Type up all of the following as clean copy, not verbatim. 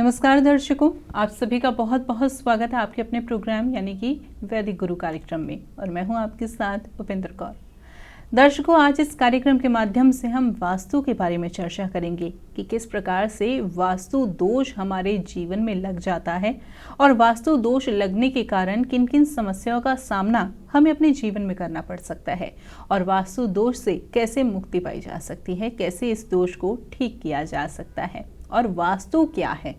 नमस्कार दर्शकों, आप सभी का बहुत बहुत स्वागत है आपके अपने प्रोग्राम यानी कि वैदिक गुरु कार्यक्रम में। और मैं हूं आपके साथ उपेंद्र कौर। दर्शकों, आज इस कार्यक्रम के माध्यम से हम वास्तु के बारे में चर्चा करेंगे कि किस प्रकार से वास्तु दोष हमारे जीवन में लग जाता है और वास्तु दोष लगने के कारण किन किन समस्याओं का सामना हमें अपने जीवन में करना पड़ सकता है और वास्तु दोष से कैसे मुक्ति पाई जा सकती है, कैसे इस दोष को ठीक किया जा सकता है और वास्तु क्या है।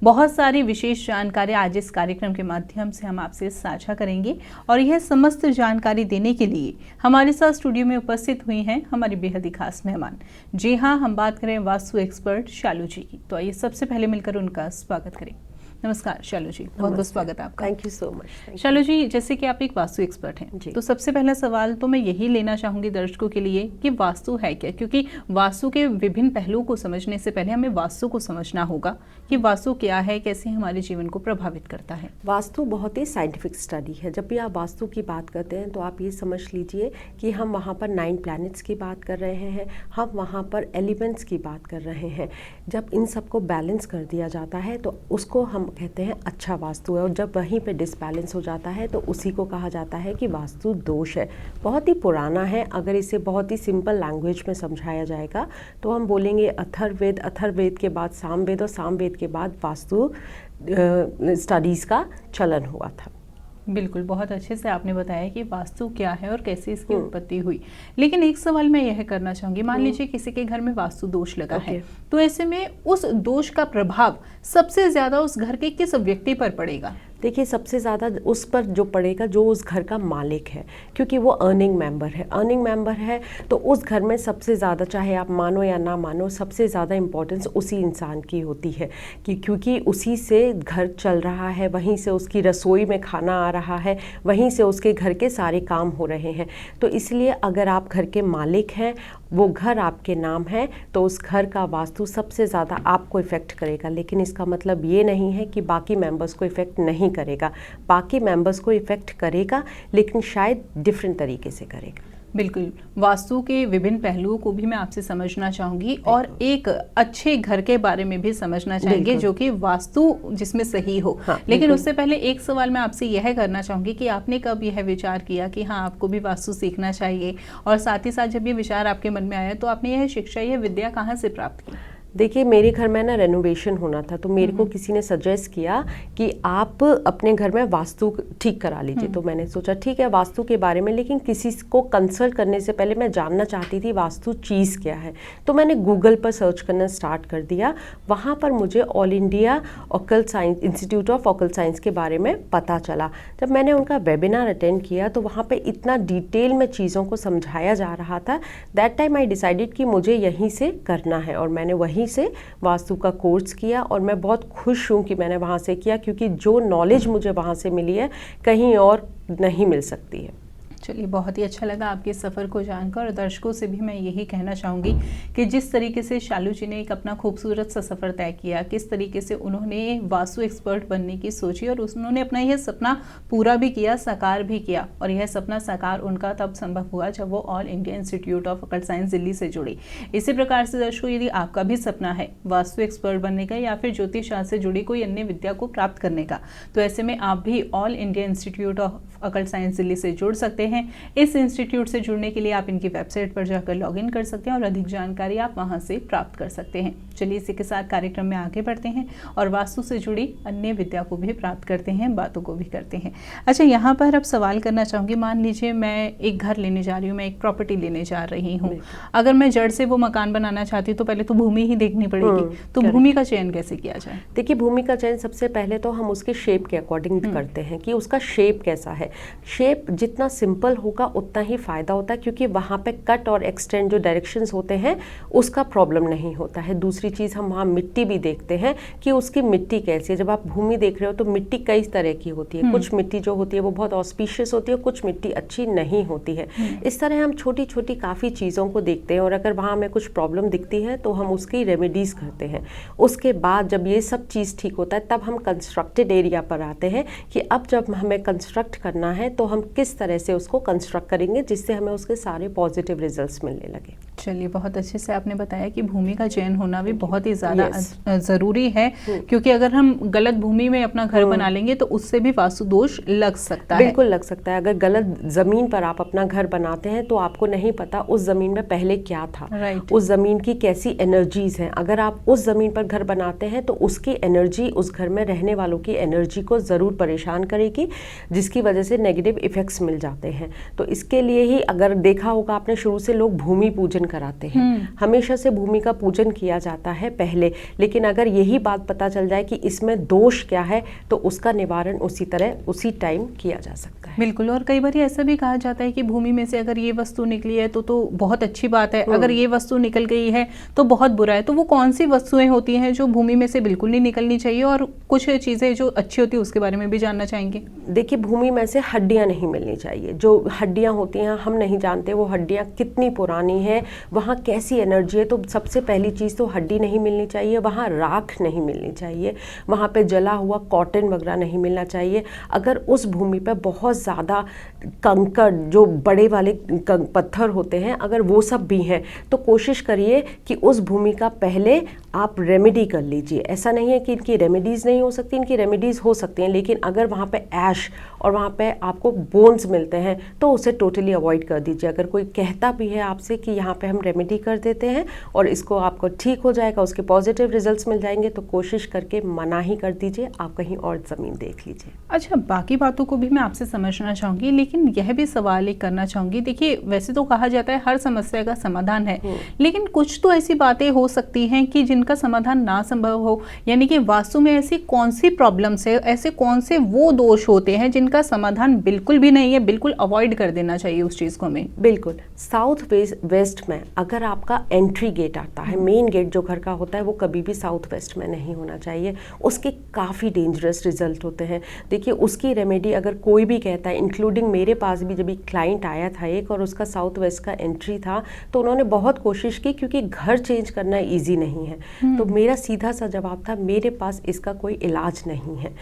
बहुत सारी विशेष जानकारी आज इस कार्यक्रम के माध्यम से हम आपसे साझा करेंगे और यह समस्त जानकारी देने के लिए हमारे साथ स्टूडियो में उपस्थित हुई हैं हमारी बेहद ही खास मेहमान। जी हाँ, हम बात करें वास्तु एक्सपर्ट शालू जी की। तो आइए सबसे पहले मिलकर उनका स्वागत करें। नमस्कार शालू जी, बहुत बहुत स्वागत है आपका। Thank you so much. Shalu ji, जैसे कि आप एक वास्तु एक्सपर्ट हैं, तो सबसे पहला सवाल तो मैं यही लेना चाहूंगी दर्शकों के लिए कि वास्तु है क्या, क्योंकि वास्तु के विभिन्न पहलुओं को समझने से पहले हमें वास्तु को समझना होगा कि वास्तु क्या है, कैसे हमारे जीवन को प्रभावित करता है। वास्तु बहुत ही साइंटिफिक स्टडी है। जब भी आप वास्तु की बात करते हैं तो आप ये समझ लीजिए कि हम वहाँ पर 9 प्लैनेट्स की बात कर रहे हैं, हम वहाँ पर एलिमेंट्स की बात कर रहे हैं। जब इन सबको बैलेंस कर दिया जाता है तो उसको हम कहते हैं अच्छा वास्तु है, और जब वहीं पे डिसबैलेंस हो जाता है तो उसी को कहा जाता है कि वास्तु दोष है। बहुत ही पुराना है। अगर इसे बहुत ही सिंपल लैंग्वेज में समझाया जाएगा तो हम बोलेंगे अथर्ववेद, अथर्ववेद के बाद सामवेद और सामवेद के बाद वास्तु स्टडीज़ का चलन हुआ था। बिल्कुल, बहुत अच्छे से आपने बताया कि वास्तु क्या है और कैसे इसकी उत्पत्ति हुई। लेकिन एक सवाल मैं यह करना चाहूंगी, मान लीजिए किसी के घर में वास्तु दोष लगा है, तो ऐसे में उस दोष का प्रभाव सबसे ज्यादा उस घर के किस व्यक्ति पर पड़ेगा? देखिए, सबसे ज़्यादा उस पर जो पड़ेगा जो उस घर का मालिक है, क्योंकि वो अर्निंग मेंबर है। अर्निंग मेंबर है तो उस घर में सबसे ज़्यादा, चाहे आप मानो या ना मानो, सबसे ज़्यादा इम्पोर्टेंस उसी इंसान की होती है कि क्योंकि उसी से घर चल रहा है, वहीं से उसकी रसोई में खाना आ रहा है, वहीं से उसके घर के सारे काम हो रहे हैं। तो इसलिए अगर आप घर के मालिक हैं, वो घर आपके नाम है, तो उस घर का वास्तु सबसे ज़्यादा आपको इफ़ेक्ट करेगा। लेकिन इसका मतलब ये नहीं है कि बाकी मेंबर्स को इफ़ेक्ट नहीं करेगा। बाकी मेंबर्स को इफ़ेक्ट करेगा, लेकिन शायद डिफरेंट तरीके से करेगा। बिल्कुल, वास्तु के विभिन्न पहलुओं को भी मैं आपसे समझना चाहूंगी और एक अच्छे घर के बारे में भी समझना चाहेंगे जो कि वास्तु जिसमें सही हो। लेकिन उससे पहले एक सवाल मैं आपसे यह करना चाहूंगी कि आपने कब यह विचार किया कि हाँ, आपको भी वास्तु सीखना चाहिए, और साथ ही साथ जब ये विचार आपके मन में आया तो आपने यह शिक्षा, यह विद्या कहाँ से प्राप्त की? देखिए, मेरे घर में ना रेनोवेशन होना था, तो मेरे को किसी ने सजेस्ट किया कि आप अपने घर में वास्तु ठीक करा लीजिए। तो मैंने सोचा ठीक है वास्तु के बारे में, लेकिन किसी को कंसल्ट करने से पहले मैं जानना चाहती थी वास्तु चीज़ क्या है। तो मैंने गूगल पर सर्च करना स्टार्ट कर दिया। वहाँ पर मुझे all India occult science, institute of occult science के बारे में पता चला। जब मैंने उनका वेबिनार अटेंड किया तो वहाँ पर इतना डिटेल में चीज़ों को समझाया जा रहा था। दैट टाइम आई डिसाइडेड कि मुझे यहीं से करना है, और मैंने वहीं से वास्तु का कोर्स किया। और मैं बहुत खुश हूँ कि मैंने वहाँ से किया, क्योंकि जो नॉलेज मुझे वहाँ से मिली है कहीं और नहीं मिल सकती है। चलिए, बहुत ही अच्छा लगा आपके सफ़र को जानकर, और दर्शकों से भी मैं यही कहना चाहूँगी कि जिस तरीके से शालू जी ने एक अपना खूबसूरत सा सफ़र तय किया, किस तरीके से उन्होंने वास्तु एक्सपर्ट बनने की सोची और उन्होंने अपना यह सपना पूरा भी किया, साकार भी किया। और यह सपना साकार उनका तब संभव हुआ जब वो all India institute of occult science Delhi से जुड़ी। इसी प्रकार से दर्शकों, यदि आपका भी सपना है वास्तु एक्सपर्ट बनने का या फिर ज्योतिष शास्त्र से जुड़ी कोई अन्य विद्या को प्राप्त करने का, तो ऐसे में आप भी all India institute of occult science Delhi से जुड़ सकते हैं। इस इंस्टीट्यूट से जुड़ने के लिए आप इनकी वेबसाइट पर जाकर लॉगिन कर सकते हैं और अधिक जानकारी आप वहां से प्राप्त कर सकते हैं। चलिए, इसी के साथ कार्यक्रम में आगे बढ़ते हैं और वास्तु से जुड़ी अन्य विद्या को भी प्राप्त करते हैं, बातों को भी करते हैं। अच्छा, यहाँ पर अब सवाल करना चाहूँगी, मान लीजिए मैं एक घर लेने जा रही हूँ, मैं एक प्रॉपर्टी लेने जा रही हूँ। अगर मैं जड़ से वो मकान बनाना चाहती हूँ तो पहले तो भूमि ही देखनी पड़ेगी। तो भूमि का चयन कैसे किया जाए? देखिए, भूमि का चयन सबसे पहले तो हम उसके शेप के अकॉर्डिंग करते हैं कि उसका शेप कैसा है। शेप जितना सिंपल होगा उतना ही फ़ायदा होता है, क्योंकि वहाँ पे कट और एक्सटेंड जो डायरेक्शंस होते हैं उसका प्रॉब्लम नहीं होता है। दूसरी चीज़, हम वहाँ मिट्टी भी देखते हैं कि उसकी मिट्टी कैसी है। जब आप भूमि देख रहे हो तो मिट्टी कई तरह की होती है। कुछ मिट्टी जो होती है वो बहुत ऑस्पिशियस होती है, कुछ मिट्टी अच्छी नहीं होती है। इस तरह हम छोटी छोटी काफ़ी चीज़ों को देखते हैं, और अगर वहाँ हमें कुछ प्रॉब्लम दिखती है तो हम उसकी रेमेडीज़ करते हैं। उसके बाद जब ये सब चीज़ ठीक होता है तब हम कंस्ट्रक्टेड एरिया पर आते हैं कि अब जब हमें कंस्ट्रक्ट करना है तो हम किस तरह से उसको उसको कंस्ट्रक्ट करेंगे जिससे हमें उसके सारे पॉजिटिव रिजल्ट्स मिलने लगे। चलिए, बहुत अच्छे से आपने बताया कि भूमि का चयन होना भी बहुत ही ज़्यादा Yes. ज़रूरी है, क्योंकि अगर हम गलत भूमि में अपना घर बना लेंगे तो उससे भी वास्तु दोष लग सकता है। बिल्कुल लग सकता है। अगर गलत ज़मीन पर आप अपना घर बनाते हैं तो आपको नहीं पता उस ज़मीन में पहले क्या था, राइट। उस ज़मीन की कैसी एनर्जीज हैं। अगर आप उस ज़मीन पर घर बनाते हैं तो उसकी एनर्जी उस घर में रहने वालों की एनर्जी को ज़रूर परेशान करेगी, जिसकी वजह से नेगेटिव इफ़ेक्ट्स मिल जाते हैं। तो इसके लिए ही अगर देखा होगा आपने, शुरू से लोग भूमि पूजन कराते हैं। हमेशा से भूमि का पूजन किया जाता है पहले, लेकिन अगर यही बात पता चल जाए कि इसमें दोष क्या है तो उसका निवारण उसी तरह उसी टाइम किया जा सकता है। बिल्कुल। और कई बार ऐसा भी कहा जाता है कि भूमि में से अगर ये वस्तु निकली है तो बहुत अच्छी बात है, अगर ये वस्तु निकल गई है तो बहुत बुरा है। तो वो कौन सी वस्तुएं होती हैं जो भूमि में से बिल्कुल नहीं निकलनी चाहिए, और कुछ चीज़ें जो अच्छी होती है उसके बारे में भी जानना चाहेंगे। देखिए, भूमि में से हड्डियां नहीं मिलनी चाहिए। जो हड्डियां होती हैं हम नहीं जानते वो हड्डियां कितनी पुरानी है, वहाँ कैसी एनर्जी है। तो सबसे पहली चीज़ तो हड्डी नहीं मिलनी चाहिए, वहाँ राख नहीं मिलनी चाहिए, वहाँ पे जला हुआ कॉटन वगैरह नहीं मिलना चाहिए। अगर उस भूमि पे बहुत ज़्यादा कंकड़, जो बड़े वाले पत्थर होते हैं, अगर वो सब भी हैं तो कोशिश करिए कि उस भूमि का पहले आप रेमेडी कर लीजिए। ऐसा नहीं है कि इनकी रेमेडीज़ नहीं हो सकती, इनकी रेमेडीज़ हो सकती हैं, लेकिन अगर वहाँ पे ऐश और वहाँ पे आपको बोन्स मिलते हैं तो उसे टोटली अवॉइड कर दीजिए। अगर कोई कहता भी है आपसे कि यहाँ पे हम रेमेडी कर देते हैं और इसको आपको ठीक हो जाएगा, उसके पॉजिटिव रिजल्ट्स मिल जाएंगे, तो कोशिश करके मना ही कर दीजिए, आप कहीं और ज़मीन देख लीजिए। अच्छा, बाकी बातों को भी मैं आपसे समझना चाहूँगी, लेकिन यह भी सवाल एक करना चाहूँगी। देखिए, वैसे तो कहा जाता है हर समस्या का समाधान है, लेकिन कुछ तो ऐसी बातें हो सकती हैं कि जिनका समाधान ना संभव हो। यानी कि वास्तु में ऐसी कौन सी प्रॉब्लम्स है, ऐसे कौन से वो दोष होते हैं जिनका समाधान बिल्कुल भी नहीं है, बिल्कुल अवॉइड कर देना चाहिए उस चीज़ को हमें? बिल्कुल। साउथ वेस्ट में अगर आपका एंट्री गेट आता है, मेन गेट जो घर का होता है, वो कभी भी साउथ वेस्ट में नहीं होना चाहिए। उसके काफ़ी डेंजरस रिजल्ट होते हैं। देखिए, उसकी रेमेडी अगर कोई भी कहता है, इंक्लूडिंग मेरे पास भी जब एक क्लाइंट आया था एक, और उसका साउथ वेस्ट का एंट्री था, तो उन्होंने बहुत कोशिश की, क्योंकि घर चेंज करना ईजी नहीं है। तो मेरा सीधा सा जवाब था, मेरे पास इसका कोई इलाज नहीं है,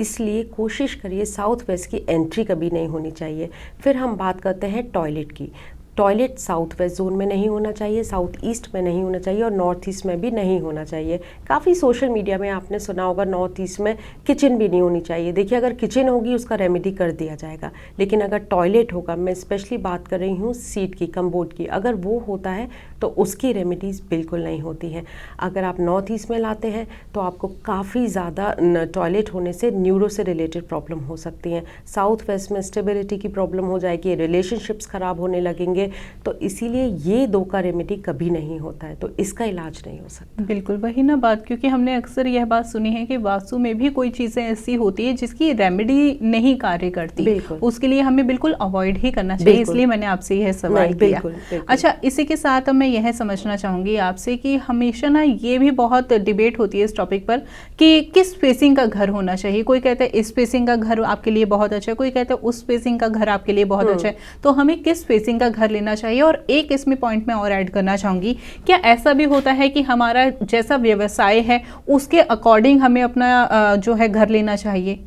इसलिए कोशिश करिए साउथ वेस्ट की एंट्री कभी नहीं होनी चाहिए। फिर हम बात करते हैं टॉयलेट की। टॉयलेट साउथ वेस्ट जोन में नहीं होना चाहिए, साउथ ईस्ट में नहीं होना चाहिए, और नॉर्थ ईस्ट में भी नहीं होना चाहिए। काफ़ी सोशल मीडिया में आपने सुना होगा नॉर्थ ईस्ट में किचन भी नहीं होनी चाहिए। देखिए, अगर किचन होगी उसका रेमेडी कर दिया जाएगा, लेकिन अगर टॉयलेट होगा, मैं स्पेशली बात कर रही हूँ सीट की, कम्बोर्ड की, अगर वो होता है तो उसकी रेमेडीज़ बिल्कुल नहीं होती हैं। अगर आप नॉर्थ ईस्ट में लाते हैं तो आपको काफ़ी ज़्यादा टॉयलेट होने से न्यूरो से रिलेटेड प्रॉब्लम हो सकती हैं। साउथ वेस्ट में स्टेबिलिटी की प्रॉब्लम हो जाएगी, रिलेशनशिप्स ख़राब होने लगेंगे। तो इसीलिए ये दो का रेमेडी कभी नहीं होता है, तो इसका इलाज नहीं हो सकता। बिल्कुल वही ना बात, क्योंकि हमने अक्सर यह बात सुनी है कि वास्तु में भी कोई चीज़ें ऐसी होती है जिसकी रेमेडी नहीं कार्य करती, उसके लिए हमें बिल्कुल अवॉइड ही करना चाहिए। इसलिए मैंने आपसे यह सवाल किया। अच्छा, इसी के साथ मैं यह समझना चाहूँगी आपसे कि हमेशा ना ये भी बहुत डिबेट होती है इस टॉपिक पर कि किस स्पेसिंग का घर होना चाहिए। कोई कहता है इस स्पेसिंग का घर आपके लिए बहुत अच्छा है, कोई कहता है उस स्पेसिंग का घर आपके लिए बहुत अच्छा है। तो हमें किस स्पेसिंग का घर लेना चाहिए? और एक इसमें पॉइंट में और ऐड करना चाहूँगी, क्या ऐसा भी होता है कि हमारा जैसा व्यवसाय है उसके अकॉर्डिंग हमें अपना जो है घर लेना चाहिए?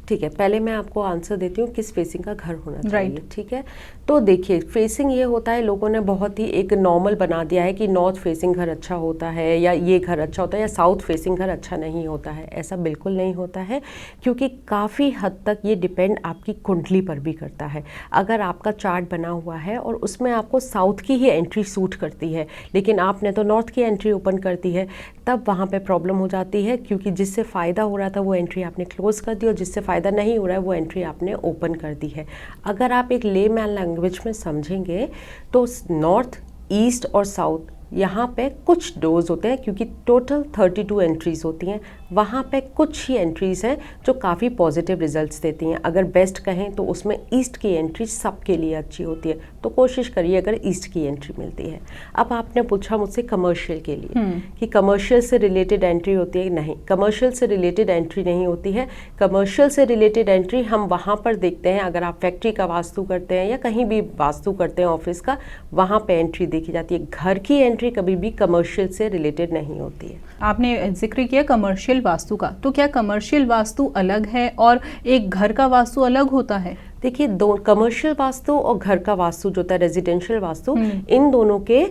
ठीक है, पहले मैं आपको आंसर देती हूँ किस फेसिंग का घर होना चाहिए। ठीक है, तो देखिए, फेसिंग ये होता है, लोगों ने बहुत ही एक नॉर्मल बना दिया है कि नॉर्थ फेसिंग घर अच्छा होता है, या ये घर अच्छा होता है, या साउथ फेसिंग घर अच्छा नहीं होता है। ऐसा बिल्कुल नहीं होता है, क्योंकि काफ़ी हद तक ये डिपेंड आपकी कुंडली पर भी करता है। अगर आपका चार्ट बना हुआ है और उसमें आपको साउथ की ही एंट्री सूट करती है, लेकिन आपने तो नॉर्थ की एंट्री ओपन कर दी है, तब वहाँ पे प्रॉब्लम हो जाती है, क्योंकि जिससे फ़ायदा हो रहा था वो एंट्री आपने क्लोज़ कर दी, और जिससे फ़ायदा नहीं हो रहा है वो एंट्री आपने ओपन कर दी है। अगर आप एक लेमैन लैंग्वेज में समझेंगे तो नॉर्थ, ईस्ट और साउथ यहाँ पे कुछ डोर्स होते हैं, क्योंकि टोटल 32 एंट्रीज़ होती हैं, वहाँ पे कुछ ही एंट्रीज़ हैं जो काफ़ी पॉजिटिव रिजल्ट्स देती हैं। अगर बेस्ट कहें तो उसमें ईस्ट की एंट्री सबके लिए अच्छी होती है, तो कोशिश करिए अगर ईस्ट की एंट्री मिलती है। अब आपने पूछा मुझसे कमर्शियल के लिए कि कमर्शियल से रिलेटेड एंट्री होती है। नहीं, कमर्शियल से रिलेटेड एंट्री नहीं होती है। कमर्शियल से रिलेटेड एंट्री हम वहाँ पर देखते हैं, अगर आप फैक्ट्री का वास्तु करते हैं या कहीं भी वास्तु करते हैं ऑफिस का, वहाँ पर एंट्री देखी जाती है। घर की एंट्री कभी भी कमर्शियल से रिलेटेड नहीं होती है। आपने जिक्र किया कमर्शियल वास्तु का, तो क्या कमर्शियल वास्तु अलग है और एक घर का वास्तु अलग होता है? देखिए, दो कमर्शियल वास्तु और घर का वास्तु जो होता है रेजिडेंशियल वास्तु, इन दोनों के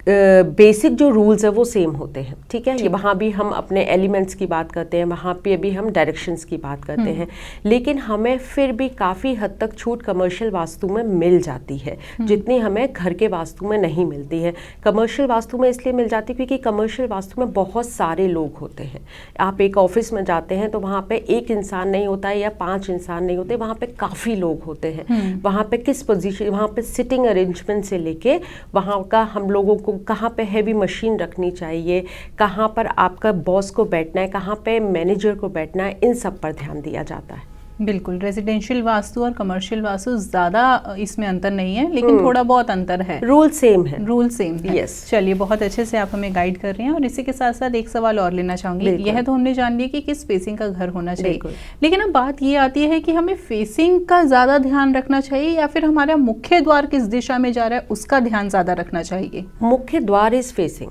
बेसिक जो रूल्स है वो सेम होते हैं, ठीक है। ये वहाँ भी हम अपने एलिमेंट्स की बात करते हैं, वहाँ पे भी हम डायरेक्शंस की बात करते हैं, लेकिन हमें फिर भी काफ़ी हद तक छूट कमर्शियल वास्तु में मिल जाती है, जितनी हमें घर के वास्तु में नहीं मिलती है। कमर्शियल वास्तु में इसलिए मिल जाती है क्योंकि कमर्शियल वास्तु में बहुत सारे लोग होते हैं। आप एक ऑफिस में जाते हैं तो वहाँ पे एक इंसान नहीं होता है या 5 इंसान नहीं होते, वहाँ पे काफ़ी लोग होते हैं। वहाँ पे किस पोजीशन, वहाँ पे सिटिंग अरेंजमेंट से लेके वहाँ का हम लोगों को कहाँ पे हैवी मशीन रखनी चाहिए, कहाँ पर आपका बॉस को बैठना है, कहाँ पे मैनेजर को बैठना है, इन सब पर ध्यान दिया जाता है। बिल्कुल, रेजिडेंशियल वास्तु और कमर्शियल वास्तु ज़्यादा इसमें अंतर नहीं है, लेकिन थोड़ा बहुत अंतर है। रूल सेम है। रूल सेम है। Yes. चलिए, बहुत अच्छे से आप हमें गाइड कर रहे हैं। और इसी के साथ साथ एक सवाल और लेना चाहूंगी। यह तो हमने जान लिया कि किस फेसिंग का घर होना चाहिए, लेकिन अब बात ये आती है कि हमें फेसिंग का ज़्यादा ध्यान रखना चाहिए या फिर हमारा मुख्य द्वार किस दिशा में जा रहा है उसका ध्यान ज़्यादा रखना चाहिए? मुख्य द्वार इज फेसिंग।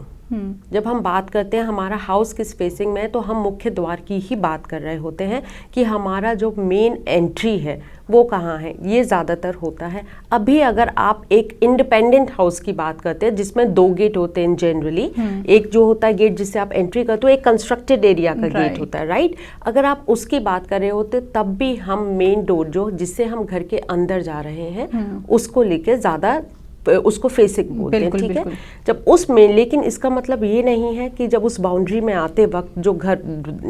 जब हम बात करते हैं हमारा हाउस किस फेसिंग में है, तो हम मुख्य द्वार की ही बात कर रहे होते हैं कि हमारा जो मेन एंट्री है वो कहाँ है, ये ज़्यादातर होता है। अभी अगर आप एक इंडिपेंडेंट हाउस की बात करते हैं जिसमें 2 गेट होते हैं जनरली, एक जो होता है गेट जिससे आप एंट्री करते हो, एक कंस्ट्रक्टेड एरिया का गेट होता है, राइट। अगर आप उसकी बात कर रहे होते तब भी हम मेन डोर जो जिससे हम घर के अंदर जा रहे हैं उसको लेके ज़्यादा उसको फेसिंग बोलते हैं, ठीक है। जब उसमें, लेकिन इसका मतलब ये नहीं है कि जब उस बाउंड्री में आते वक्त जो घर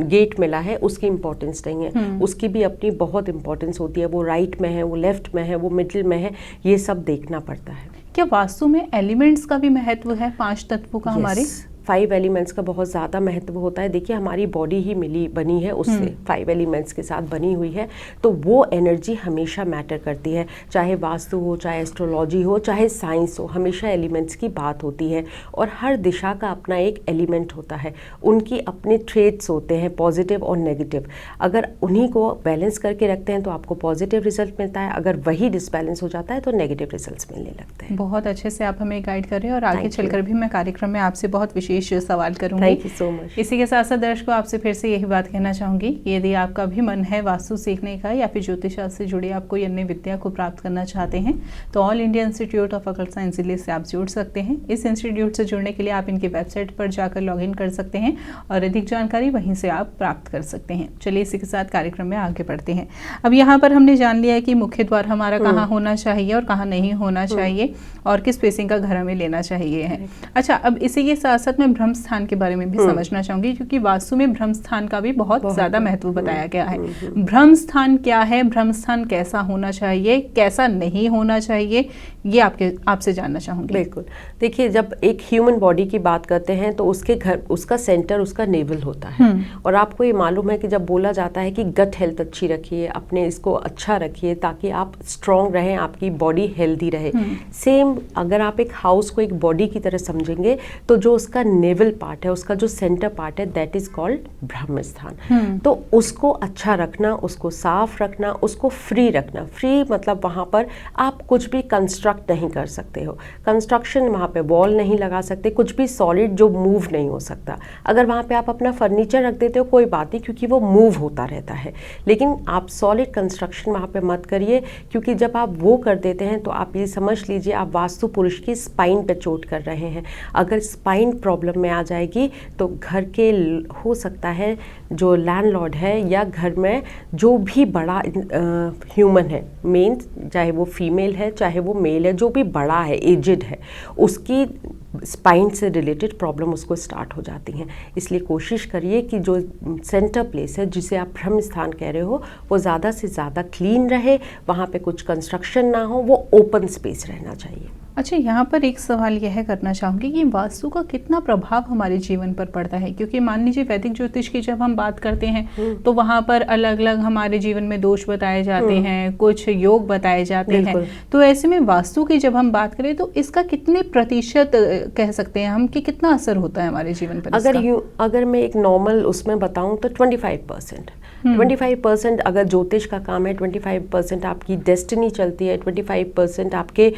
गेट मिला है उसकी इम्पोर्टेंस नहीं है, उसकी भी अपनी बहुत इम्पोर्टेंस होती है। वो राइट में है, वो लेफ्ट में है, वो मिडिल में है, ये सब देखना पड़ता है। क्या वास्तु में एलिमेंट्स का भी महत्व है, 5 तत्वों का? हमारे 5 एलिमेंट्स का बहुत ज़्यादा महत्व होता है। देखिए, हमारी बॉडी ही बनी है उससे, 5 एलिमेंट्स के साथ बनी हुई है, तो वो एनर्जी हमेशा मैटर करती है। चाहे वास्तु हो, चाहे एस्ट्रोलॉजी हो, चाहे साइंस हो, हमेशा एलिमेंट्स की बात होती है। और हर दिशा का अपना एक एलिमेंट होता है, उनकी अपने ट्रेट्स होते हैं, पॉजिटिव और नेगेटिव। अगर उन्हीं को बैलेंस करके रखते हैं तो आपको पॉजिटिव रिजल्ट मिलता है, अगर वही डिसबैलेंस हो जाता है तो नेगेटिव रिजल्ट्स मिलने लगते हैं। बहुत अच्छे से आप हमें गाइड कर रहे हैं और आगे चलकर भी मैं कार्यक्रम में आपसे बहुत विशेष सवाल करूंगी। Thank you so much. इसी के साथ साथ दर्शकों, आपसे फिर से यही बात कहना चाहूंगी कि यदि आपका भी मन है वास्तु सीखने का या फिर ज्योतिष शास्त्र से जुड़ी आप कोई अन्य विद्या को प्राप्त करना चाहते हैं तो all India institute of occult science Delhi से आप जुड़ सकते हैं। इस इंस्टीट्यूट से जुड़ने के लिए आप इनकी वेबसाइट पर जाकर लॉगिन कर सकते हैं और अधिक जानकारी वहीं से आप प्राप्त कर सकते हैं। चलिए, इसी के साथ कार्यक्रम में आगे बढ़ते हैं। अब यहाँ पर हमने जान लिया है कि मुख्य द्वार हमारा कहाँ होना चाहिए और कहाँ नहीं होना चाहिए और किस फेसिंग का घर हमें लेना चाहिए है। अच्छा, अब इसी के साथ साथ मैं ब्रह्म स्थान के बारे में भी समझना चाहूंगी, क्योंकि वास्तु में ब्रह्म स्थान का भी बहुत ज्यादा महत्व बताया गया है। ब्रह्म स्थान क्या है, ब्रह्म स्थान कैसा होना चाहिए, कैसा नहीं होना चाहिए, ये आपसे जानना चाहूंगी। बिल्कुल, देखिए, जब एक ह्यूमन बॉडी की बात करते हैं तो उसका सेंटर उसका नेवल होता है। और आपको ये मालूम है कि जब बोला जाता है कि गट हेल्थ अच्छी रखिए, अपने इसको अच्छा रखिए ताकि आप स्ट्रांग रहें, आपकी बॉडी हेल्दी रहे। सेम अगर आप एक हाउस को एक बॉडी की तरह समझेंगे तो जो उसका नेवल पार्ट है, उसका जो सेंटर पार्ट है, दैट इज कॉल्ड ब्रह्म स्थान। तो उसको अच्छा रखना, उसको साफ रखना, उसको फ्री रखना। फ्री मतलब वहाँ पर आप कुछ भी कंस्ट्रक्ट नहीं कर सकते हो, कंस्ट्रक्शन वहाँ पे वॉल नहीं लगा सकते, कुछ भी सॉलिड जो मूव नहीं हो सकता। अगर वहाँ पे आप अपना फर्नीचर रख देते हो कोई बात नहीं, क्योंकि वो मूव होता रहता है, लेकिन आप सॉलिड कंस्ट्रक्शन वहाँ पे मत करिए, क्योंकि जब आप वो कर देते हैं तो आप ये समझ लीजिए आप वास्तु पुरुष की स्पाइन पे चोट कर रहे हैं। अगर स्पाइन प्रॉब्लम में आ जाएगी तो घर के हो सकता है जो लैंडलॉर्ड है या घर में जो भी बड़ा ह्यूमन है, मेन चाहे वो फीमेल है चाहे वो मेल है, जो भी बड़ा है, एजेड है, उसकी स्पाइन से रिलेटेड प्रॉब्लम उसको स्टार्ट हो जाती हैं। इसलिए कोशिश करिए कि जो सेंटर प्लेस है जिसे आप ब्रह्म स्थान कह रहे हो वो ज़्यादा से ज़्यादा क्लीन रहे, वहाँ पे कुछ कंस्ट्रक्शन ना हो, वो ओपन स्पेस रहना चाहिए। अच्छा, यहाँ पर एक सवाल यह करना चाहूँगी कि वास्तु का कितना प्रभाव हमारे जीवन पर पड़ता है, क्योंकि मान लीजिए वैदिक ज्योतिष की जब हम बात करते हैं तो वहाँ पर अलग अलग हमारे जीवन में दोष बताए जाते हैं, कुछ योग बताए जाते हैं। तो ऐसे में वास्तु की जब हम बात करें तो इसका कितने प्रतिशत कह सकते हैं हम कि कितना असर होता है हमारे जीवन पर? अगर मैं एक नॉर्मल उसमें बताऊँ तो 25%। 25% अगर ज्योतिष का काम है, 25% आपकी डेस्टिनी चलती है, 25% आपके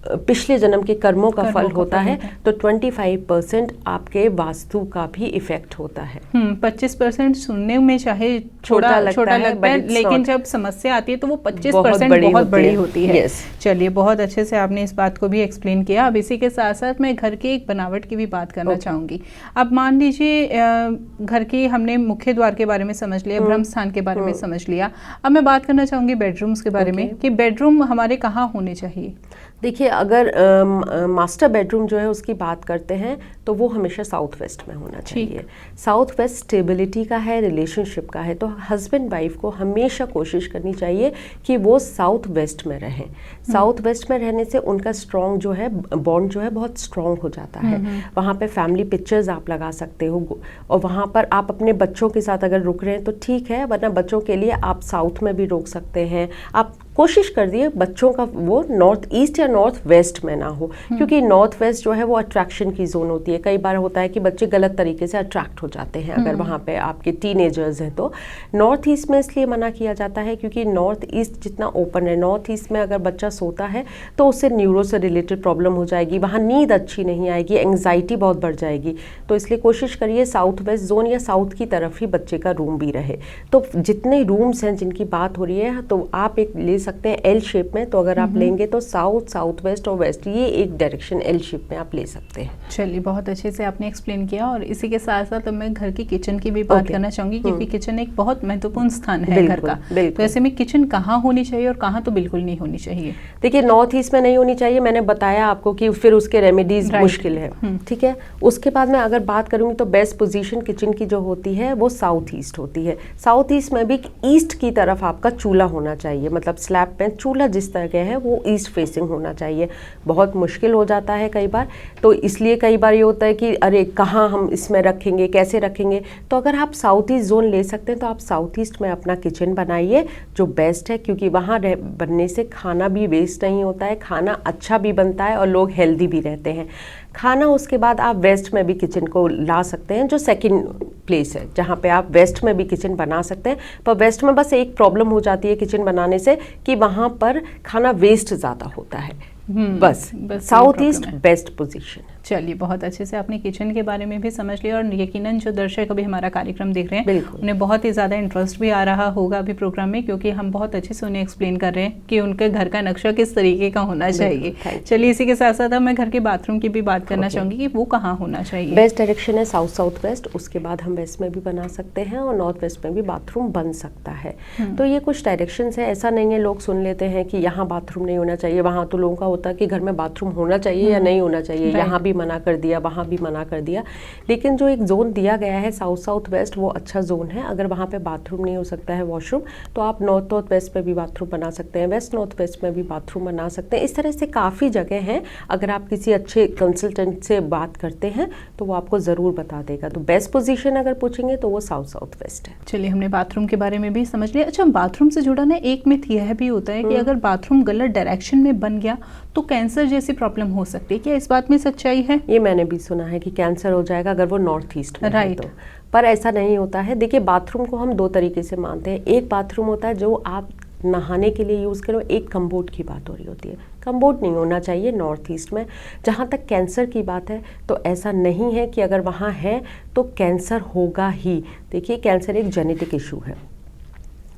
पिछले जन्म के कर्मों का फल का होता फल है, होता है। तो 25% आपके वास्तु का भी इफेक्ट होता है। 25% सुनने में चाहे छोटा लगता छोटा है, लगता है, but it's लेकिन not। जब समस्या आती है तो वो 25% बड़ी बहुत होती बड़ी है। होती है। Yes। चलिए, बहुत अच्छे से आपने इस बात को भी एक्सप्लेन किया। अब इसी के साथ साथ मैं घर की एक बनावट की भी बात करना चाहूँगी। अब मान लीजिए घर की हमने मुख्य द्वार के बारे में समझ लिया, ब्रह्म स्थान के बारे में समझ लिया। अब मैं बात करना चाहूँगी बेडरूम्स के बारे में, कि बेडरूम हमारे कहाँ होने चाहिए। देखिए, अगर मास्टर बेडरूम जो है उसकी बात करते हैं तो वो हमेशा साउथ वेस्ट में होना चाहिए। साउथ वेस्ट स्टेबिलिटी का है, रिलेशनशिप का है, तो हस्बैंड वाइफ को हमेशा कोशिश करनी चाहिए कि वो साउथ वेस्ट में रहें। साउथ वेस्ट में रहने से उनका स्ट्रॉन्ग जो है बॉन्ड जो है बहुत स्ट्रॉन्ग हो जाता है। वहाँ पे फैमिली पिक्चर्स आप लगा सकते हो, और वहाँ पर आप अपने बच्चों के साथ अगर रुक रहे हैं तो ठीक है, वरना बच्चों के लिए आप साउथ में भी रोक सकते हैं। आप कोशिश कर दिए बच्चों का वो नॉर्थ ईस्ट या नॉर्थ वेस्ट में ना हो, क्योंकि नॉर्थ वेस्ट जो है वो अट्रैक्शन की जोन होती है। कई बार होता है कि बच्चे गलत तरीके से अट्रैक्ट हो जाते हैं अगर वहाँ पे आपके टीनेजर्स हैं तो। नॉर्थ ईस्ट में इसलिए मना किया जाता है क्योंकि नॉर्थ ईस्ट जितना ओपन है, नॉर्थ ईस्ट में अगर बच्चा सोता है तो उससे न्यूरो से रिलेटेड प्रॉब्लम हो जाएगी, वहाँ नींद अच्छी नहीं आएगी, एंग्जाइटी बहुत बढ़ जाएगी। तो इसलिए कोशिश करिए साउथ वेस्ट जोन या साउथ की तरफ ही बच्चे का रूम भी रहे। तो जितने रूम्स हैं जिनकी बात हो रही है, तो आप एक ले सकते हैं एल शेप में। तो अगर आप लेंगे तो साउथ, साउथ वेस्ट और वेस्ट, ये एक डायरेक्शन एल शेप में आप ले सकते हैं। चलिए, बहुत अच्छे से आपने एक्सप्लेन किया। और इसी के साथ साथ मैं घर की किचन की भी बात करना चाहूंगी, क्योंकि किचन एक बहुत महत्वपूर्ण स्थान है घर का। तो ऐसे में किचन कहाँ होनी चाहिए और कहाँ तो बिल्कुल नहीं होनी चाहिए। देखिए, नॉर्थ ईस्ट में नहीं होनी चाहिए, मैंने बताया आपको कि फिर उसके रेमेडीज मुश्किल है। ठीक है, उसके बाद मैं अगर बात करूंगी तो बेस्ट पोजीशन किचन की जो होती है वो साउथ ईस्ट होती है। साउथ ईस्ट में भी ईस्ट की तरफ आपका चूल्हा होना चाहिए, मतलब स्लैब पे चूल्हा जिस तरह के है वो ईस्ट फेसिंग होना चाहिए। बहुत मुश्किल हो जाता है कई बार, तो इसलिए कई बार ये होता है कि अरे कहाँ हम इसमें रखेंगे, कैसे रखेंगे। तो अगर आप साउथ ईस्ट जोन ले सकते हैं तो आप साउथ ईस्ट में अपना किचन बनाइए, जो बेस्ट है, क्योंकि वहाँ बनने से खाना भी वेस्ट नहीं होता है, खाना अच्छा भी बनता है और लोग हेल्दी भी रहते हैं। खाना उसके बाद आप वेस्ट में भी किचन को ला सकते हैं, जो सेकंड प्लेस है जहाँ पे आप वेस्ट में भी किचन बना सकते हैं। पर वेस्ट में बस एक प्रॉब्लम हो जाती है किचन बनाने से कि वहाँ पर खाना वेस्ट ज़्यादा होता है। बस साउथ ईस्ट बेस्ट पोजीशन है। चलिए, बहुत अच्छे से आपने किचन के बारे में भी समझ लिया, और यकीनन जो दर्शक अभी हमारा कार्यक्रम देख रहे हैं उन्हें बहुत ही ज़्यादा इंटरेस्ट भी आ रहा होगा अभी प्रोग्राम में, क्योंकि हम बहुत अच्छे से उन्हें एक्सप्लेन कर रहे हैं कि उनके घर का नक्शा किस तरीके का होना चाहिए। चलिए, इसी के साथ साथ मैं घर के बाथरूम की भी बात करना चाहूँगी कि वो कहाँ होना चाहिए। बेस्ट डायरेक्शन है साउथ साउथ वेस्ट, उसके बाद हम वेस्ट में भी बना सकते हैं और नॉर्थ वेस्ट में भी बाथरूम बन सकता है। तो ये कुछ डायरेक्शंस है, ऐसा नहीं है लोग सुन लेते हैं कि यहाँ बाथरूम नहीं होना चाहिए। वहाँ तो लोगों का होता है कि घर में बाथरूम होना चाहिए या नहीं होना चाहिए, यहाँ भी मना कर दिया, वहाँ भी मना कर दिया। लेकिन जो एक जोन दिया गया है साउथ साउथ वेस्ट, वो अच्छा जोन है। अगर वहाँ पे बाथरूम नहीं हो सकता है, वॉशरूम, तो आप नॉर्थ नॉर्थ वेस्ट में भी बाथरूम बना सकते हैं, वेस्ट नॉर्थ वेस्ट में भी बाथरूम बना सकते हैं। इस तरह से काफ़ी जगह हैं। अगर आप किसी अच्छे कंसल्टेंट से बात करते हैं तो वो आपको ज़रूर बता देगा। तो बेस्ट पोजीशन अगर पूछेंगे तो वो साउथ साउथ वेस्ट है। चलिए, हमने बाथरूम के बारे में भी समझ लिया। अच्छा, बाथरूम से जुड़ा ना एक मिथ यह भी होता है कि अगर बाथरूम गलत डायरेक्शन में बन गया तो कैंसर जैसी प्रॉब्लम हो सकती है। क्या इस बात में सच्चाई है? ये मैंने भी सुना है कि कैंसर हो जाएगा अगर वो नॉर्थ ईस्ट में है तो, पर ऐसा नहीं होता है। देखिए, बाथरूम को हम दो तरीके से मानते हैं। एक बाथरूम होता है जो आप नहाने के लिए यूज़ करो, एक कम्बोर्ड की बात हो रही होती है। कम्बोर्ड नहीं होना चाहिए नॉर्थ ईस्ट में। जहाँ तक कैंसर की बात है तो ऐसा नहीं है कि अगर वहाँ है तो कैंसर होगा ही। देखिए, कैंसर एक जेनेटिक इशू है,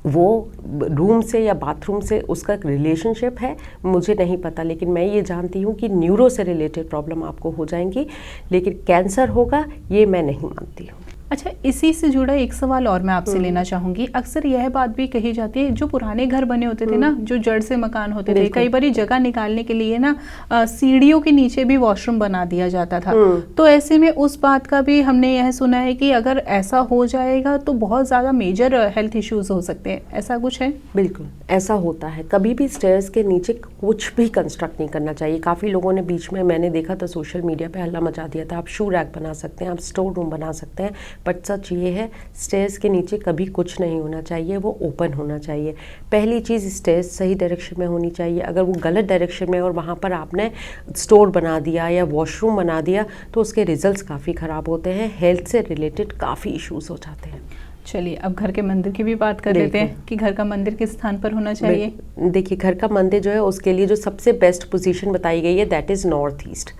वो रूम से या बाथरूम से उसका रिलेशनशिप है मुझे नहीं पता, लेकिन मैं ये जानती हूँ कि न्यूरो से रिलेटेड प्रॉब्लम आपको हो जाएंगी, लेकिन कैंसर होगा ये मैं नहीं मानती हूँ। अच्छा, इसी से जुड़ा एक सवाल और मैं आपसे लेना चाहूँगी। अक्सर यह बात भी कही जाती है, जो पुराने घर बने होते थे ना, जो जड़ से मकान होते थे, कई बार जगह निकालने के लिए ना सीढ़ियों के नीचे भी वॉशरूम बना दिया जाता था। तो ऐसे में उस बात का भी हमने यह सुना है कि अगर ऐसा हो जाएगा तो बहुत ज़्यादा मेजर हेल्थ इश्यूज हो सकते हैं। ऐसा कुछ है? बिल्कुल ऐसा होता है। कभी भी स्टेयर्स के नीचे कुछ भी कंस्ट्रक्ट नहीं करना चाहिए। काफ़ी लोगों ने बीच में, मैंने देखा था सोशल मीडिया पे, हल्ला मचा दिया था। आप शू रैक बना सकते हैं, आप स्टोर रूम बना सकते हैं, बट सच ये है स्टेयर्स के नीचे कभी कुछ नहीं होना चाहिए, वो ओपन होना चाहिए। पहली चीज़, स्टेयर्स सही डायरेक्शन में होनी चाहिए। अगर वो गलत डायरेक्शन में और वहाँ पर आपने स्टोर बना दिया या वॉशरूम बना दिया तो उसके रिजल्ट्स काफ़ी ख़राब होते हैं, हेल्थ से रिलेटेड काफ़ी इश्यूज हो जाते हैं। चलिए अब घर के मंदिर की भी बात कर लेते हैं कि घर का मंदिर किस स्थान पर होना चाहिए। देखिए घर का मंदिर जो है उसके लिए जो सबसे बेस्ट पोजीशन बताई गई है दैट इज़ नॉर्थ ईस्ट।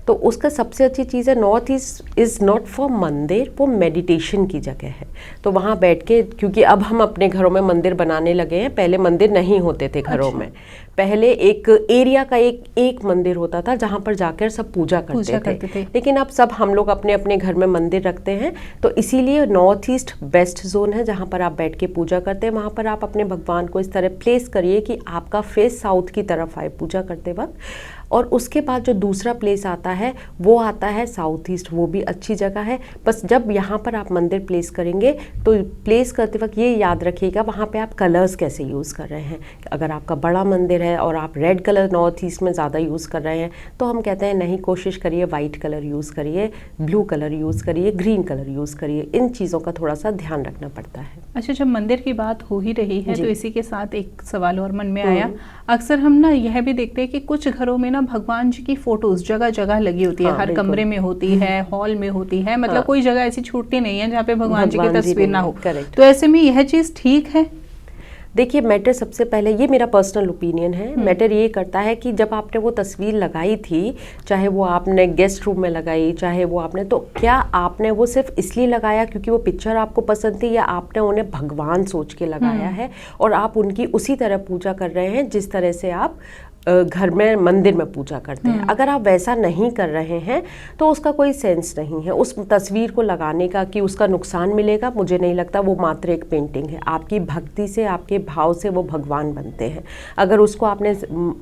तो उसका सबसे अच्छी चीज़ है north east is not for मंदिर, वो मेडिटेशन की जगह है। तो वहाँ बैठ के, क्योंकि अब हम अपने घरों में मंदिर बनाने लगे हैं, पहले मंदिर नहीं होते थे घरों में। पहले एक एरिया का एक मंदिर होता था जहाँ पर जाकर सब पूजा करते थे। लेकिन अब सब हम लोग अपने अपने घर में मंदिर रखते हैं, तो इसीलिए नॉर्थ ईस्ट बेस्ट जोन है जहाँ पर आप बैठ के पूजा करते हैं। वहाँ पर आप अपने भगवान को इस तरह प्लेस करिए कि आपका फेस साउथ की तरफ आए पूजा करते वक्त। और उसके बाद जो दूसरा प्लेस आता है वो आता है साउथ ईस्ट, वो भी अच्छी जगह है। बस जब यहाँ पर आप मंदिर प्लेस करेंगे तो प्लेस करते वक्त ये याद रखिएगा वहाँ पे आप कलर्स कैसे यूज़ कर रहे हैं। अगर आपका बड़ा मंदिर है और आप रेड कलर नॉर्थ ईस्ट में ज़्यादा यूज़ कर रहे हैं तो हम कहते हैं नहीं, कोशिश करिए वाइट कलर यूज़ करिए, ब्लू कलर यूज़ करिए, ग्रीन कलर यूज़ करिए। इन चीज़ों का थोड़ा सा ध्यान रखना पड़ता है। अच्छा, जब मंदिर की बात हो ही रही है तो इसी के साथ एक सवाल और मन में आया। अक्सर हम ना यह भी देखते हैं कि कुछ घरों में ना भगवान जी की फोटोज जगह जगह लगी होती है। हर कमरे में होती है, हॉल में होती है, मतलब कोई जगह ऐसी छूटती नहीं है जहाँ पे भगवान जी की तस्वीर ना हो। तो ऐसे में यह चीज ठीक है? देखिए मैटर सबसे पहले, ये मेरा पर्सनल ओपिनियन है, मैटर ये करता है कि जब आपने वो तस्वीर लगाई थी, चाहे वो आपने गेस्ट रूम में लगाई, चाहे वो आपने, तो क्या आपने वो सिर्फ इसलिए लगाया क्योंकि वो पिक्चर आपको पसंद थी, या आपने उन्हें भगवान सोच के लगाया है और आप उनकी उसी तरह पूजा कर रहे हैं जिस तरह से आप घर में मंदिर में पूजा करते हैं? अगर आप वैसा नहीं कर रहे हैं तो उसका कोई सेंस नहीं है उस तस्वीर को लगाने का कि उसका नुकसान मिलेगा, मुझे नहीं लगता। वो मात्र एक पेंटिंग है, आपकी भक्ति से, आपके भाव से वो भगवान बनते हैं। अगर उसको आपने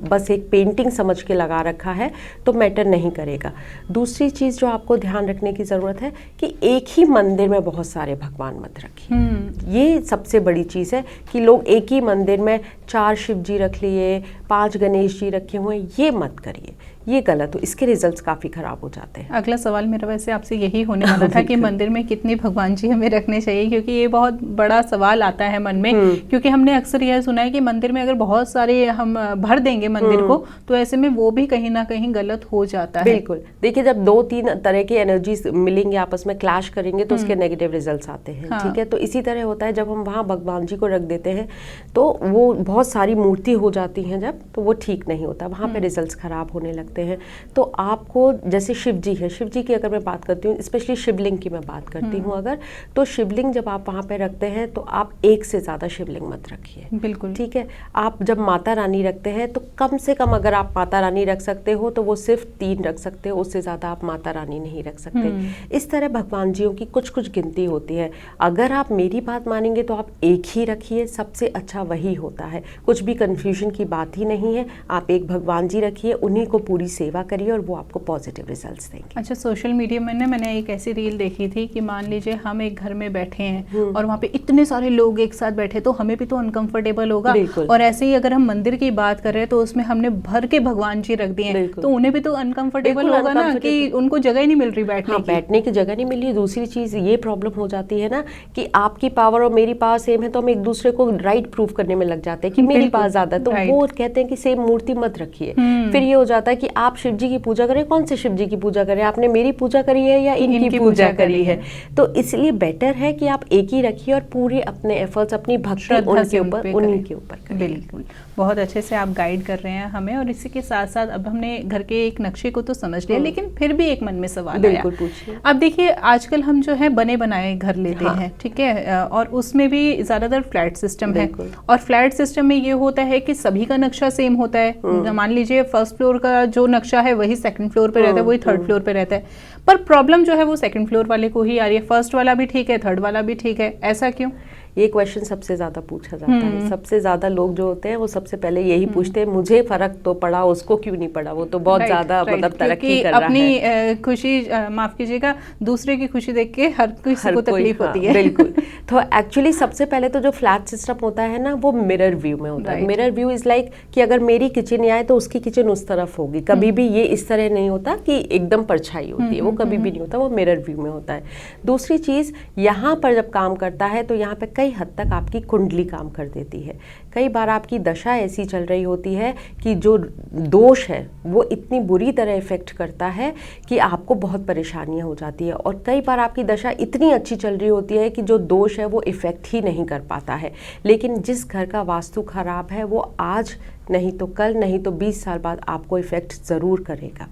बस एक पेंटिंग समझ के लगा रखा है तो मैटर नहीं करेगा। दूसरी चीज़ जो आपको ध्यान रखने की ज़रूरत है कि एक ही मंदिर में बहुत सारे भगवान मत रखिए। ये सबसे बड़ी चीज़ है कि लोग एक ही मंदिर में 4 शिव जी रख लिए, 5 गणेश जी रखे हुए, ये मत करिए, ये गलत हो, इसके रिजल्ट्स काफ़ी ख़राब हो जाते हैं। अगला सवाल मेरा वैसे आपसे यही होने वाला था कि मंदिर में कितने भगवान जी हमें रखने चाहिए, क्योंकि ये बहुत बड़ा सवाल आता है मन में। क्योंकि हमने अक्सर यह सुना है कि मंदिर में अगर बहुत सारे हम भर देंगे मंदिर को तो ऐसे में वो भी कहीं ना कहीं गलत हो जाता है। बिल्कुल, देखिए जब 2-3 तरह की एनर्जीज मिलेंगे, आपस में क्लैश करेंगे तो उसके नेगेटिव रिजल्ट्स आते हैं। ठीक है, तो इसी तरह होता है जब हम वहाँ भगवान जी को रख देते हैं तो वो बहुत सारी मूर्ति हो जाती हैं जब, तो वो ठीक नहीं होता, वहाँ पे रिजल्ट्स खराब होने लगते हैं। तो आपको, जैसे शिव जी है, शिव जी की अगर मैं बात करती हूँ, स्पेशली शिवलिंग की मैं बात करती हूँ अगर, तो शिवलिंग जब आप वहाँ पे रखते हैं तो आप एक से ज़्यादा शिवलिंग मत रखिए। बिल्कुल ठीक है। आप जब माता रानी रखते हैं तो कम से कम अगर आप माता रानी रख सकते हो तो वो सिर्फ 3 रख सकते हो, उससे ज़्यादा आप माता रानी नहीं रख सकते। इस तरह भगवान जियों की कुछ कुछ गिनती होती है। अगर आप मेरी बात मानेंगे तो आप एक ही रखिए, सबसे अच्छा वही होता है, कुछ भी कन्फ्यूजन की बात ही नहीं है। आप एक भगवान जी रखिए, उन्हीं को पूरी सेवा करिए और वो आपको पॉजिटिव रिजल्ट्स देंगे। अच्छा, सोशल मीडिया में ना मैंने एक ऐसी रील देखी थी कि मान लीजिए हम एक घर में बैठे हैं और वहाँ पे इतने सारे लोग एक साथ बैठे, तो हमें भी तो अनकंफर्टेबल होगा। और ऐसे ही अगर हम मंदिर की बात कर रहे हैं तो उसमें हमने भर के भगवान जी रख दिए तो उन्हें भी तो अनकंफर्टेबल होगा ना, कि उनको जगह ही नहीं मिल रही बैठने की। बैठने की जगह नहीं मिल रही। दूसरी चीज ये प्रॉब्लम हो जाती है ना कि आपकी पावर और मेरी पावर सेम है तो हम एक दूसरे को राइट प्रूफ करने में लग जाते हैं कि मेरी पावर ज्यादा है, तो वो कहते हैं कि सेम मूर्ति मत रखिए। फिर ये हो जाता है कि आप शिव जी की पूजा करें, कौन से शिव जी की पूजा करें, आपने मेरी पूजा करी है या इनकी पूजा करी है। तो इसलिए बेटर है कि आप एक ही रखिए और पूरे अपने एफर्ट्स, अपनी भक्ति उनके ऊपर, उन्हीं के ऊपर करें। बिल्कुल, बहुत अच्छे से आप गाइड कर रहे हैं हमें। और इसी के साथ साथ अब हमने घर के एक नक्शे को तो समझ लिया, लेकिन फिर भी एक मन में सवाल आया। पूछिए। अब देखिए आजकल हम जो है बने बनाए घर लेते हैं, ठीक है, और उसमें भी ज्यादातर फ्लैट सिस्टम है। और फ्लैट सिस्टम में ये होता है कि सभी का नक्शा सेम होता है। मान लीजिए फर्स्ट फ्लोर का जो नक्शा है वही सेकंड फ्लोर पे रहता है, वही थर्ड फ्लोर पे रहता है, पर प्रॉब्लम जो है वो सेकंड फ्लोर वाले को ही आ रही है। फर्स्ट वाला भी ठीक है, थर्ड वाला भी ठीक है, ऐसा क्यों? ये क्वेश्चन सबसे ज्यादा पूछा जाता है। सबसे ज्यादा लोग जो होते हैं वो सबसे पहले यही पूछते हैं, मुझे फर्क तो पड़ा, उसको क्यों नहीं पड़ा, वो तो बहुत ज्यादा मतलब तरक्की कर रहा है। अपनी खुशी, माफ कीजिएगा, दूसरे की खुशी देख के हर किसी को तकलीफ होती है। बिल्कुल। तो एक्चुअली सबसे पहले तो जो फ्लैट सिस्टम होता है ना, वो मिरर व्यू में होता है। मिरर व्यू इज लाइक कि अगर मेरी किचन आए तो उसकी किचन उस तरफ होगी। कभी भी ये इस तरह नहीं होता कि एकदम परछाई होती है, वो कभी भी नहीं होता, वो मिरर व्यू में होता है। दूसरी चीज, यहाँ पर जब काम करता है तो यहाँ पे कई हद तक आपकी कुंडली काम कर देती है। कई बार आपकी दशा ऐसी चल रही होती है कि जो दोष है वो इतनी बुरी तरह इफ़ेक्ट करता है कि आपको बहुत परेशानियां हो जाती है, और कई बार आपकी दशा इतनी अच्छी चल रही होती है कि जो दोष है वो इफ़ेक्ट ही नहीं कर पाता है। लेकिन जिस घर का वास्तु खराब है वो आज नहीं तो कल, नहीं तो 20 साल बाद आपको इफ़ेक्ट ज़रूर करेगा।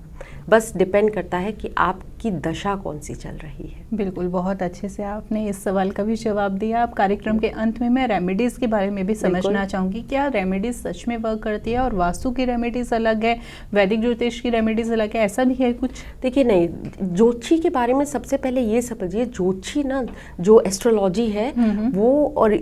बस डिपेंड करता है कि आपकी दशा कौन सी चल रही है। बिल्कुल, बहुत अच्छे से आपने इस सवाल का भी जवाब दिया। अब कार्यक्रम के अंत में मैं रेमेडीज़ के बारे में भी समझना चाहूँगी। क्या रेमेडीज़ सच में वर्क करती है, और वास्तु की रेमेडीज़ अलग है, वैदिक ज्योतिष की रेमेडीज़ अलग है, ऐसा भी है कुछ? देखिए, नहीं, ज्योतिषी के बारे में सबसे पहले ये समझिए, ज्योतिषी ना जो एस्ट्रोलॉजी है वो और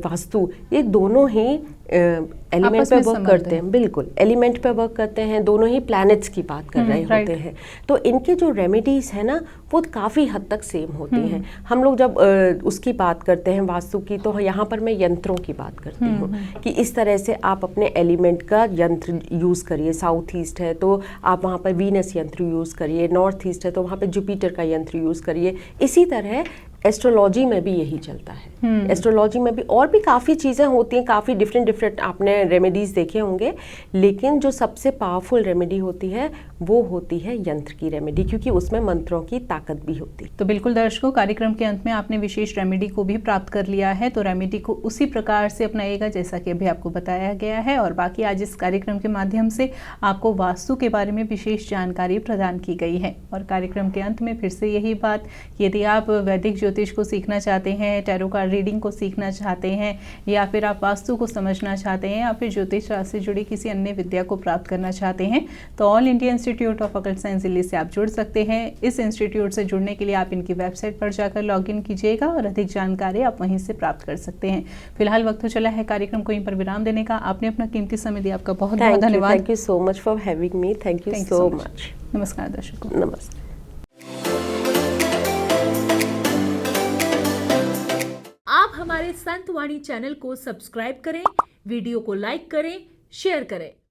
वास्तु, ये दोनों ही एलिमेंट पे वर्क करते हैं। बिल्कुल, एलिमेंट पे वर्क करते हैं, दोनों ही प्लैनेट्स की बात कर रहे होते हैं। तो इनके जो रेमेडीज़ है ना वो काफ़ी हद तक सेम होती हैं। हम लोग जब उसकी बात करते हैं वास्तु की, तो यहाँ पर मैं यंत्रों की बात करती हूँ कि इस तरह से आप अपने एलिमेंट का यंत्र यूज़ करिए। साउथ ईस्ट है तो आप वहाँ पर वीनस यंत्र यूज़ करिए, नॉर्थ ईस्ट है तो वहाँ पर जुपिटर का यंत्र यूज़ करिए। इसी तरह एस्ट्रोलॉजी में भी यही चलता है। एस्ट्रोलॉजी में भी और भी काफ़ी चीज़ें होती हैं, काफ़ी डिफरेंट आपने रेमेडीज़ देखे होंगे, लेकिन जो सबसे पावरफुल रेमेडी होती है वो होती है यंत्र की रेमेडी, क्योंकि उसमें मंत्रों की ताकत भी होती है। तो बिल्कुल दर्शकों, कार्यक्रम के अंत में आपने विशेष रेमेडी को भी प्राप्त कर लिया है, तो रेमेडी को उसी प्रकार से अपनाइएगा जैसा कि अभी आपको बताया गया है। और बाकी आज इस कार्यक्रम के माध्यम से आपको वास्तु के बारे में विशेष जानकारी प्रदान की गई है। और कार्यक्रम के अंत में फिर से यही बात, यदि आप वैदिक ज्योतिष को सीखना चाहते हैं, टैरो कार्ड रीडिंग को सीखना चाहते हैं, या फिर आप वास्तु को समझना चाहते हैं, या फिर ज्योतिष शास्त्र से जुड़ी किसी अन्य विद्या को प्राप्त करना चाहते हैं, तो all India institute of occult science Delhi से आप जुड़ सकते हैं। इस इंस्टीट्यूट से जुड़ने के लिए आप इनकी वेबसाइट पर जाकर लॉगिन कीजिएगा और अधिक जानकारी आप वहीं से प्राप्त कर सकते हैं। फिलहाल वक्त हो चला है कार्यक्रम को यहीं पर विराम देने का। आपने अपना कीमती समय दिया, आपका बहुत बहुत धन्यवाद। Thank you so much for having me. Thank you so much. नमस्कार दर्शकों। नमस्ते। आप हमारे संतवाणी चैनल को सब्सक्राइब करें, वीडियो को लाइक करें, शेयर करें।